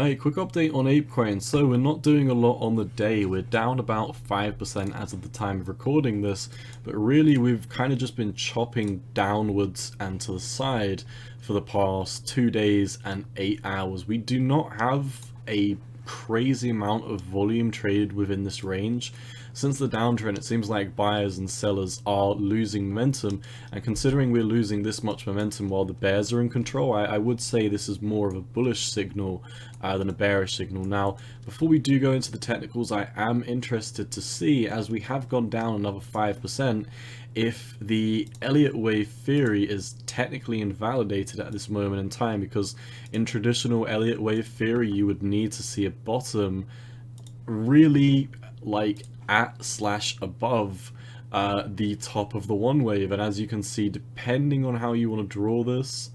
Alright, quick update on ApeCoin. So we're not doing a lot on the day. We're down about 5% as of the time of recording this, but really we've kind of just been chopping downwards and to the side for the past 2 days and 8 hours. We do not have a crazy amount of volume traded within this range. Since the downtrend, it seems like buyers and sellers are losing momentum, and considering we're losing this much momentum while the bears are in control, I would say this is more of a bullish signal than a bearish signal. Now, before we do go into the technicals, I am interested to see, as we have gone down another 5%, if the Elliott wave theory is technically invalidated at this moment in time, because in traditional Elliott wave theory you would need to see a bottom really like at/above the top of the one wave. And as you can see, depending on how you want to draw this,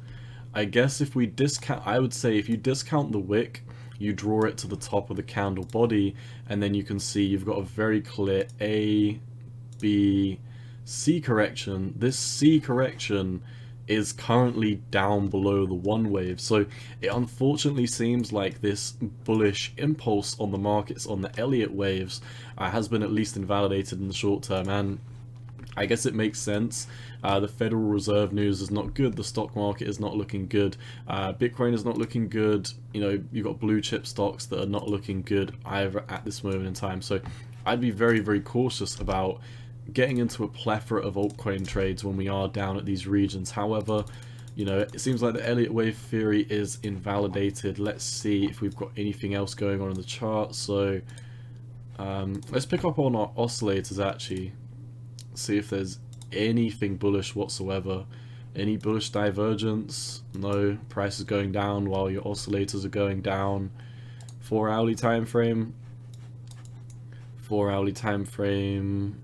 I guess if we discount, I would say if you discount the wick, you draw it to the top of the candle body, and then you can see you've got a very clear A, B, C correction. This C correction is currently down below the one wave, so it unfortunately seems like this bullish impulse on the markets on the Elliott waves has been at least invalidated in the short term. And I guess it makes sense. The Federal Reserve news is not good, the stock market is not looking good, Bitcoin is not looking good, you know, you've got blue chip stocks that are not looking good either at this moment in time. So I'd be very, very cautious about getting into a plethora of altcoin trades when we are down at these regions. However, you know, it seems like the Elliott wave theory is invalidated. Let's see if we've got anything else going on in the chart. So let's pick up on our oscillators actually, see if there's anything bullish whatsoever. Any bullish divergence? No. Price is going down while your oscillators are going down. 4 hourly time frame. 4 hourly time frame.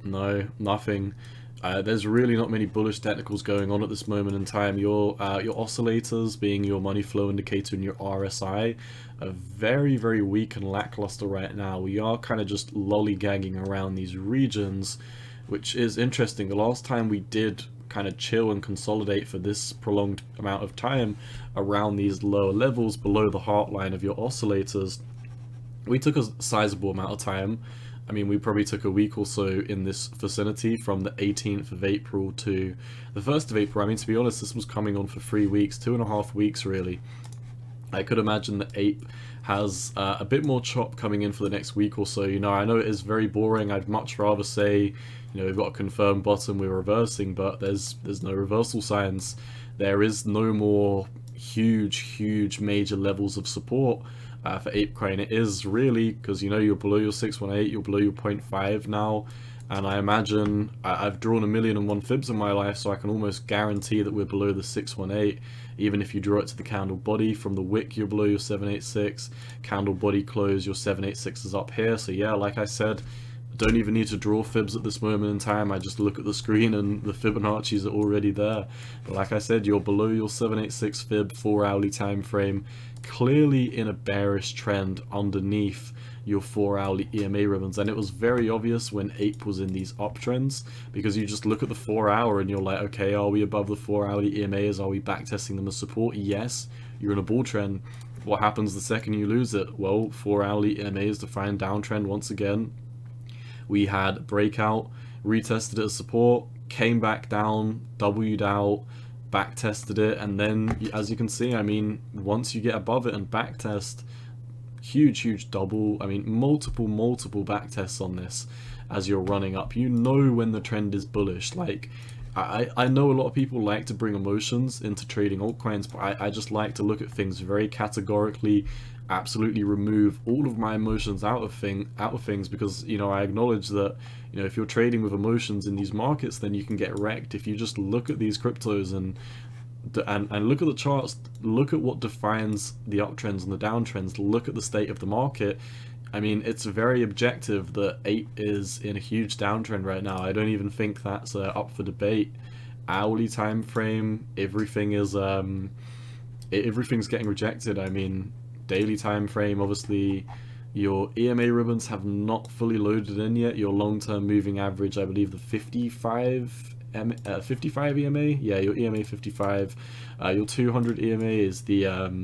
No, nothing. There's really not many bullish technicals going on at this moment in time. Your oscillators, being your money flow indicator and your RSI, are very, very weak and lackluster right now. We are kind of just lollygagging around these regions, which is interesting. The last time we did kind of chill and consolidate for this prolonged amount of time around these lower levels below the heart line of your oscillators, we took a sizable amount of time. I mean, we probably took a week or so in this vicinity from the 18th of April to the 1st of April. I mean, to be honest, this was coming on for 3 weeks, 2.5 weeks really. I could imagine that Ape has a bit more chop coming in for the next week or so. You know, I know it is very boring. I'd much rather say, you know, we've got a confirmed bottom, we're reversing, but there's no reversal signs. There is no more huge major levels of support for ApeCoin. It is really, because you know you're below your 618, you're below your 0.5 now, and I imagine I've drawn 1,001 fibs in my life, so I can almost guarantee that we're below the 618. Even if you draw it to the candle body, from the wick you're below your 786, candle body close, your 786 is up here. So yeah, like I said, I don't even need to draw fibs at this moment in time. I just look at the screen and the Fibonacci's are already there. But like I said, you're below your 786 fib, 4 hourly time frame, clearly in a bearish trend underneath your 4 hourly EMA ribbons. And it was very obvious when Ape was in these uptrends, because you just look at the 4 hour and you're like, okay, are we above the 4 hourly EMAs? Are we backtesting them as support? Yes. You're in a bull trend. What happens the second you lose it? Well, 4 hourly EMAs define downtrend once again. We had breakout, retested it as support, came back down, W'd out, back tested it, and then as you can see, I mean, once you get above it and back test, huge double, I mean multiple back tests on this as you're running up. You know when the trend is bullish. Like I know a lot of people like to bring emotions into trading altcoins, but I just like to look at things very categorically, absolutely remove all of my emotions out of things, because you know, I acknowledge that, you know, if you're trading with emotions in these markets, then you can get wrecked. If you just look at these cryptos and look at the charts, look at what defines the uptrends and the downtrends, look at the state of the market, I mean, it's very objective that Ape is in a huge downtrend right now. I don't even think that's up for debate. Hourly time frame, everything is everything's getting rejected. I mean, daily time frame, obviously your EMA ribbons have not fully loaded in yet. Your long-term moving average, I believe the 55 EMA, yeah, your EMA 55. Your 200 EMA is the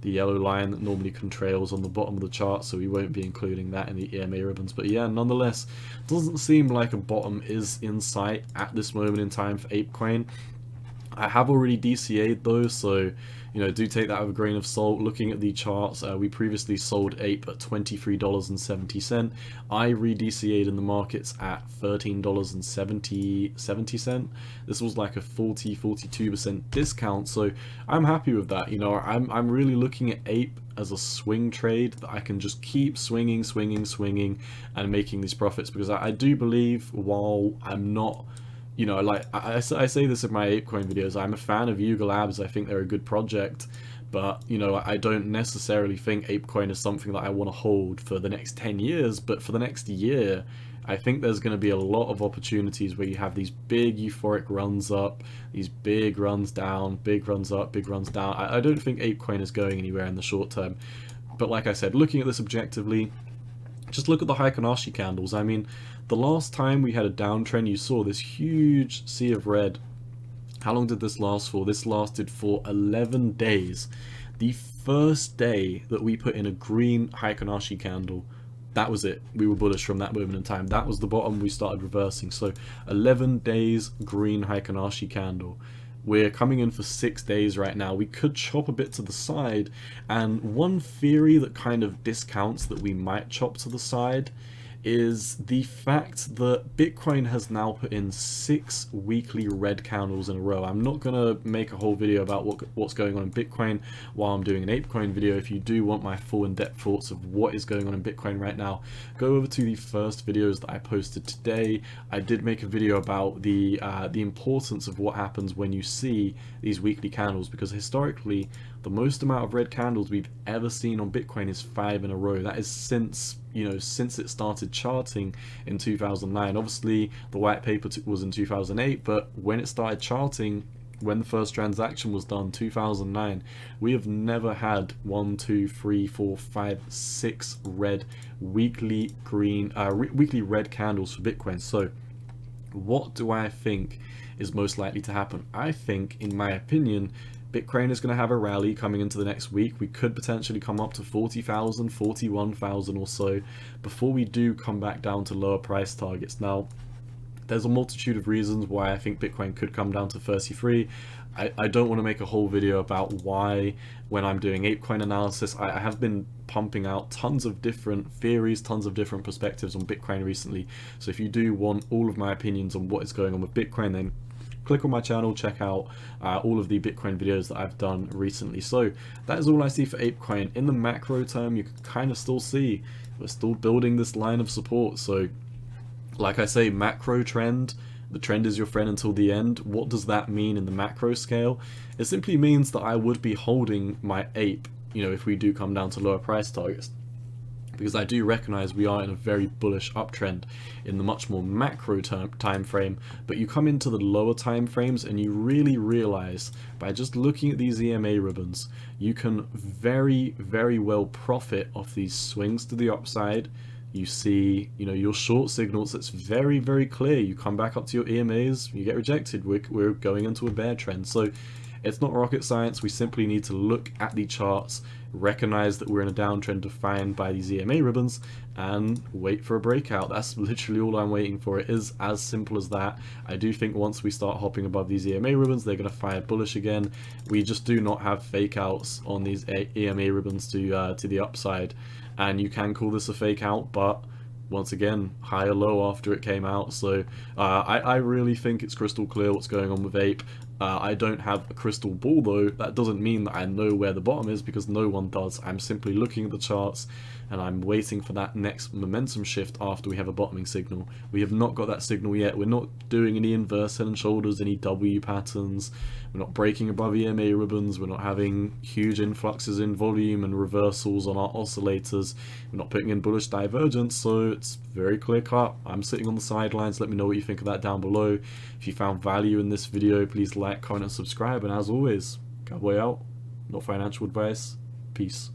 the yellow line that normally contrails on the bottom of the chart, so we won't be including that in the EMA ribbons. But yeah, nonetheless, doesn't seem like a bottom is in sight at this moment in time for ApeCoin. I have already DCA'd though, so you know, do take that with a grain of salt. Looking at the charts, we previously sold APE at $23.70. I re-DCA'd in the markets at $13.70. This was like a 42% discount, so I'm happy with that. You know, I'm really looking at APE as a swing trade that I can just keep swinging and making these profits, because I do believe, while I'm not, you know, like I say this in my ApeCoin videos, I'm a fan of Yuga Labs. I think they're a good project, but you know, I don't necessarily think ApeCoin is something that I want to hold for the next 10 years. But for the next year, I think there's going to be a lot of opportunities where you have these big euphoric runs up, these big runs down, big runs up, big runs down. I don't think ApeCoin is going anywhere in the short term. But like I said, looking at this objectively, just look at the Heikinashi candles. I mean, the last time we had a downtrend, you saw this huge sea of red. How long did this last for? This lasted for 11 days. The first day that we put in a green Heikinashi candle, that was it. We were bullish from that moment in time. That was the bottom. We started reversing. So 11 days green Heikinashi candle. We're coming in for 6 days right now. We could chop a bit to the side, and one theory that kind of discounts that we might chop to the side is the fact that Bitcoin has now put in 6 weekly red candles in a row. I'm not going to make a whole video about what's going on in Bitcoin while I'm doing an ApeCoin video. If you do want my full in-depth thoughts of what is going on in Bitcoin right now, go over to the first videos that I posted today. I did make a video about the importance of what happens when you see these weekly candles, because historically the most amount of red candles we've ever seen on Bitcoin is 5 in a row. That is since, you know, since it started charting in 2009. Obviously the white paper was in 2008, but when it started charting, when the first transaction was done, 2009, we have never had 1, 2, 3, 4, 5, 6 red weekly red candles for Bitcoin. So what do I think is most likely to happen? I think, in my opinion, Bitcoin is going to have a rally coming into the next week. We could potentially come up to 40,000, 41,000 or so before we do come back down to lower price targets. Now, there's a multitude of reasons why I think Bitcoin could come down to 33. I don't want to make a whole video about why when I'm doing ApeCoin analysis. I have been pumping out tons of different theories, tons of different perspectives on Bitcoin recently. So if you do want all of my opinions on what is going on with Bitcoin, then click on my channel, check out all of the Bitcoin videos that I've done recently. So that is all I see for ApeCoin. In the macro term, you can kind of still see we're still building this line of support. So like I say, macro trend, the trend is your friend until the end. What does that mean in the macro scale? It simply means that I would be holding my APE, you know, if we do come down to lower price targets, because I do recognize we are in a very bullish uptrend in the much more macro time frame. But you come into the lower time frames and you really realize, by just looking at these EMA ribbons, you can very, very well profit off these swings to the upside. You see, you know, your short signals, it's very, very clear. You come back up to your EMAs, you get rejected. We're going into a bear trend. So it's not rocket science. We simply need to look at the charts, recognize that we're in a downtrend defined by these EMA ribbons, and wait for a breakout. That's literally all I'm waiting for. It is as simple as that. I do think once we start hopping above these EMA ribbons, they're going to fire bullish again. We just do not have fake outs on these EMA ribbons to the upside, and you can call this a fake out, but once again, high or low after it came out. So I really think it's crystal clear what's going on with APE. I don't have a crystal ball though. That doesn't mean that I know where the bottom is, because no one does. I'm simply looking at the charts and I'm waiting for that next momentum shift after we have a bottoming signal. We have not got that signal yet. We're not doing any inverse head and shoulders, any W patterns. We're not breaking above EMA ribbons. We're not having huge influxes in volume and reversals on our oscillators. We're not putting in bullish divergence, so it's very clear cut. I'm sitting on the sidelines. Let me know what you think of that down below. If you found value in this video, please like, comment and subscribe, and as always, cowboy out. No financial advice. Peace.